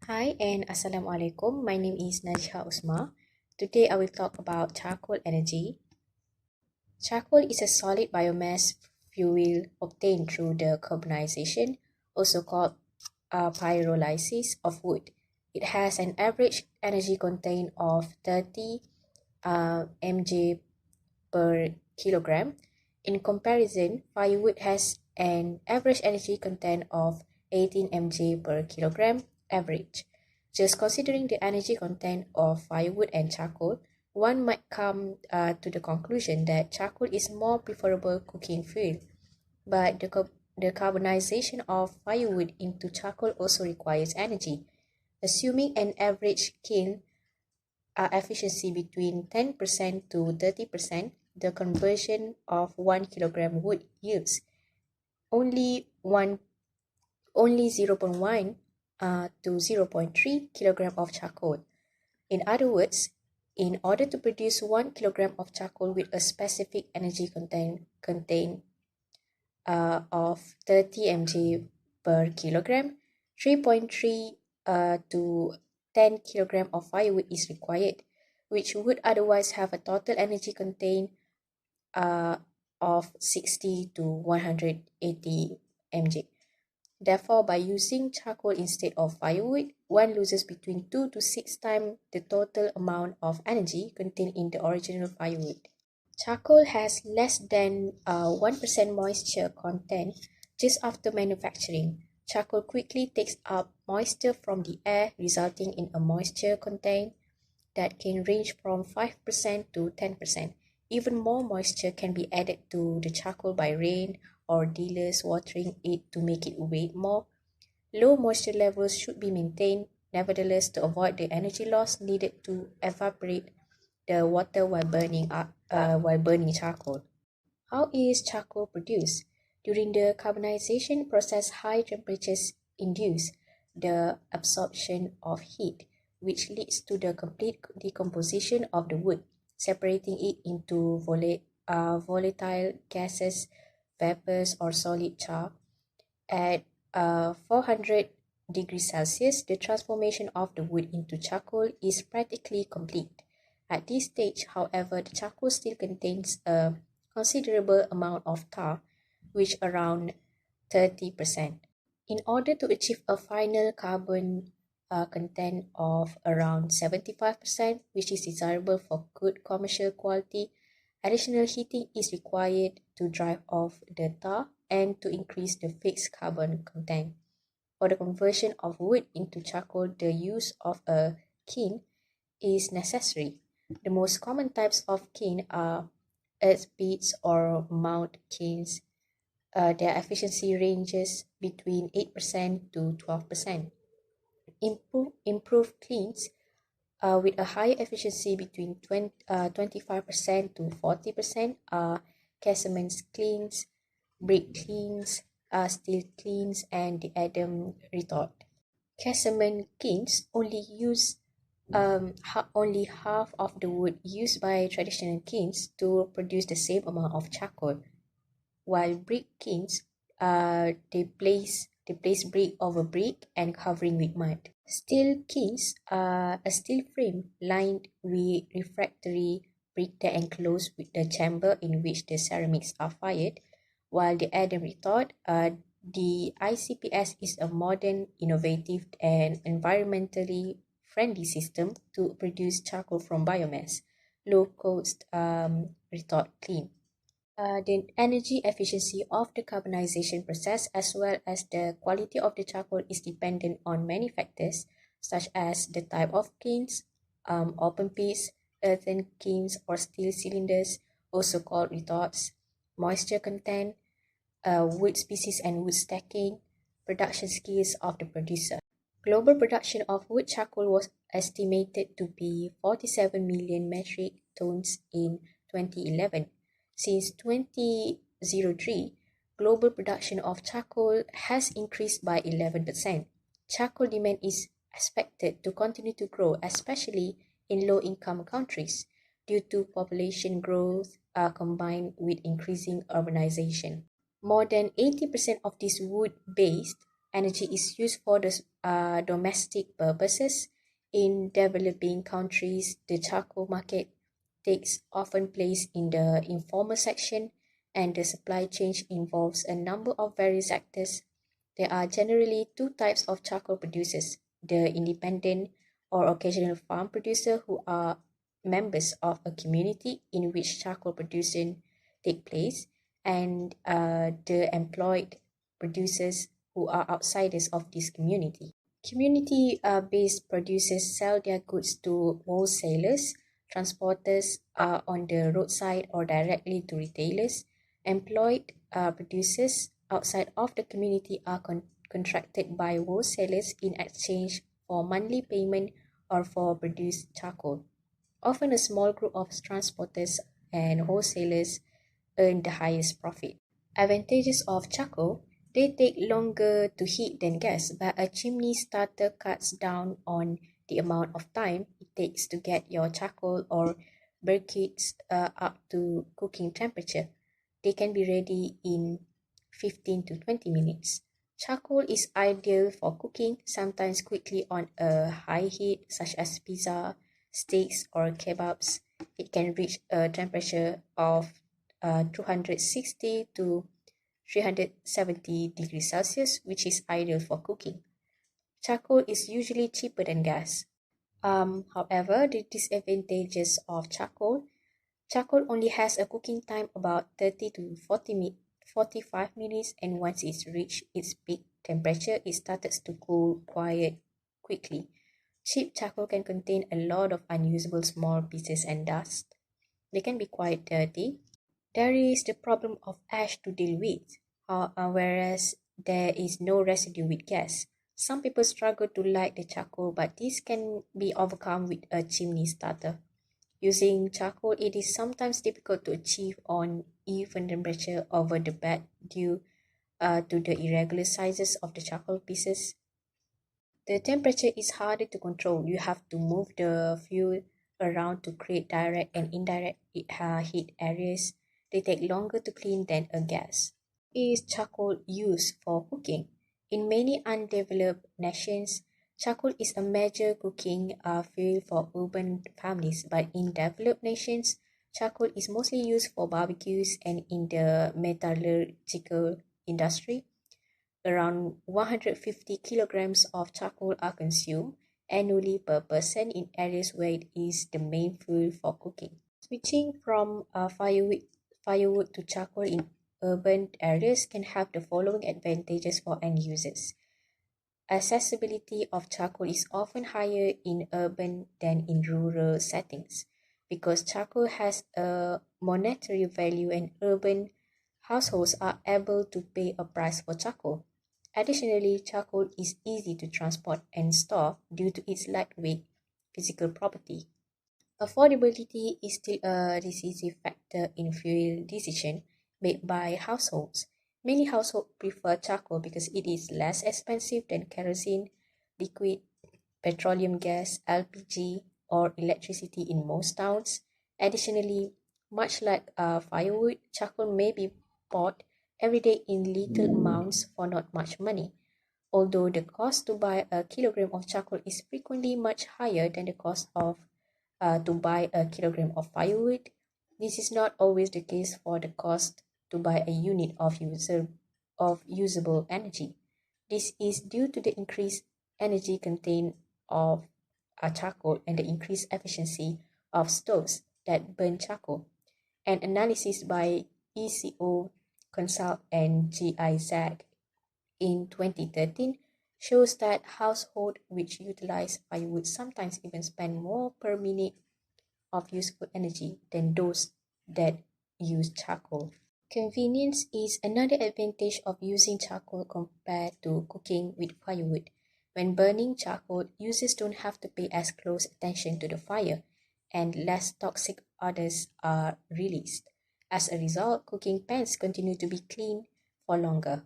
Hi and Assalamualaikum. My name is Najha Usma. Today I will talk about charcoal energy. Charcoal is a solid biomass fuel obtained through the carbonization, also called pyrolysis of wood. It has an average energy content of 30 mg per kilogram. In comparison, firewood has an average energy content of 18 mg per kilogram average. Just considering the energy content of firewood and charcoal, one might come to the conclusion that charcoal is more preferable cooking fuel, but the carbonization of firewood into charcoal also requires energy. Assuming an average kiln efficiency between 10% to 30%, the conversion of 1 kilogram wood yields only 0.1 to 0.3 kilogram of charcoal. In other words, in order to produce 1 kilogram of charcoal with a specific energy content of 30 mg per kilogram, 3.3 to 10 kilogram of firewood is required, which would otherwise have a total energy content of 60 to 180 mg. Therefore, by using charcoal instead of firewood, one loses between 2 to 6 times the total amount of energy contained in the original firewood. Charcoal has less than 1% moisture content just after manufacturing. Charcoal quickly takes up moisture from the air, resulting in a moisture content that can range from 5% to 10%. Even more moisture can be added to the charcoal by rain or dealers watering it to make it weigh more. Low moisture levels should be maintained, nevertheless, to avoid the energy loss needed to evaporate the water while burning charcoal. How is charcoal produced? During the carbonization process, high temperatures induce the absorption of heat, which leads to the complete decomposition of the wood, separating it into volatile gases, vapors, or solid char. At 400 degrees Celsius, the transformation of the wood into charcoal is practically complete. At this stage, however, the charcoal still contains a considerable amount of tar, which around 30%. In order to achieve a final carbon content of around 75%, which is desirable for good commercial quality, additional heating is required to drive off the tar and to increase the fixed carbon content. For the conversion of wood into charcoal, the use of a kiln is necessary. The most common types of kiln are earth pits or mount kilns. Their efficiency ranges between 8% to 12%. Improved kilns with a higher efficiency between 25% to 40% are casement kilns, brick kilns, steel kilns, and the Adam retort. Casement kilns only use only half of the wood used by traditional kilns to produce the same amount of charcoal, while brick kilns they place brick over brick and covering with mud. Steel kilns are a steel frame lined with refractory brick that enclosed with the chamber in which the ceramics are fired, while the Adam retort, the ICPS is a modern, innovative, and environmentally friendly system to produce charcoal from biomass, low-cost retort kiln. The energy efficiency of the carbonization process as well as the quality of the charcoal is dependent on many factors such as the type of kilns, open pits, earthen kilns or steel cylinders, also called retorts, moisture content, wood species and wood stacking, production skills of the producer. Global production of wood charcoal was estimated to be 47 million metric tons in 2011. Since 2003, global production of charcoal has increased by 11%. Charcoal demand is expected to continue to grow, especially in low-income countries, due to population growth combined with increasing urbanization. More than 80% of this wood-based Energy is used for the domestic purposes. In developing countries, the charcoal market takes often place in the informal section, and the supply chain involves a number of various actors. There are generally two types of charcoal producers: the independent or occasional farm producer, who are members of a community in which charcoal producing take place, and the employed producers, who are outsiders of this community. Community-based producers sell their goods to wholesalers, transporters on the roadside, or directly to retailers. Employed producers outside of the community are contracted by wholesalers in exchange for monthly payment or for produced charcoal. Often a small group of transporters and wholesalers earn the highest profit. Advantages of charcoal: they take longer to heat than gas, but a chimney starter cuts down on the amount of time it takes to get your charcoal or briquettes up to cooking temperature. They can be ready in 15 to 20 minutes. Charcoal is ideal for cooking, sometimes quickly on a high heat, such as pizza, steaks, or kebabs. It can reach a temperature of 260 to 370 degrees Celsius, which is ideal for cooking. Charcoal is usually cheaper than gas. However, the disadvantages of charcoal only has a cooking time about 30 to 45 minutes, and once it's reached its peak temperature, it starts to cool quite quickly. Cheap charcoal can contain a lot of unusable small pieces and dust. They can be quite dirty. There is the problem of ash to deal with, whereas there is no residue with gas. Some people struggle to light the charcoal, but this can be overcome with a chimney starter. Using charcoal, it is sometimes difficult to achieve on even temperature over the bed due to the irregular sizes of the charcoal pieces. The temperature is harder to control. You have to move the fuel around to create direct and indirect heat areas. They take longer to clean than a gas. Is charcoal used for cooking? In many undeveloped nations, charcoal is a major cooking fuel for urban families, but in developed nations, charcoal is mostly used for barbecues and in the metallurgical industry. Around 150 kilograms of charcoal are consumed annually per person in areas where it is the main fuel for cooking. Switching from firewood to charcoal in urban areas can have the following advantages for end users. Accessibility of charcoal is often higher in urban than in rural settings because charcoal has a monetary value and urban households are able to pay a price for charcoal. Additionally, charcoal is easy to transport and store due to its lightweight physical property. Affordability is still a decisive factor in fuel decision made by households. Many households prefer charcoal because it is less expensive than kerosene, liquid petroleum gas, LPG, or electricity in most towns. Additionally, much like firewood, charcoal may be bought every day in little amounts for not much money. Although the cost to buy a kilogram of charcoal is frequently much higher than the cost of to buy a kilogram of firewood, this is not always the case for the cost to buy a unit of usable energy. This is due to the increased energy contained of charcoal and the increased efficiency of stoves that burn charcoal. An analysis by ECO Consult and GIZ in 2013 shows that households which utilize firewood sometimes even spend more per minute of useful energy than those that use charcoal. Convenience is another advantage of using charcoal compared to cooking with firewood. When burning charcoal, users don't have to pay as close attention to the fire, and less toxic odors are released. As a result, cooking pans continue to be clean for longer.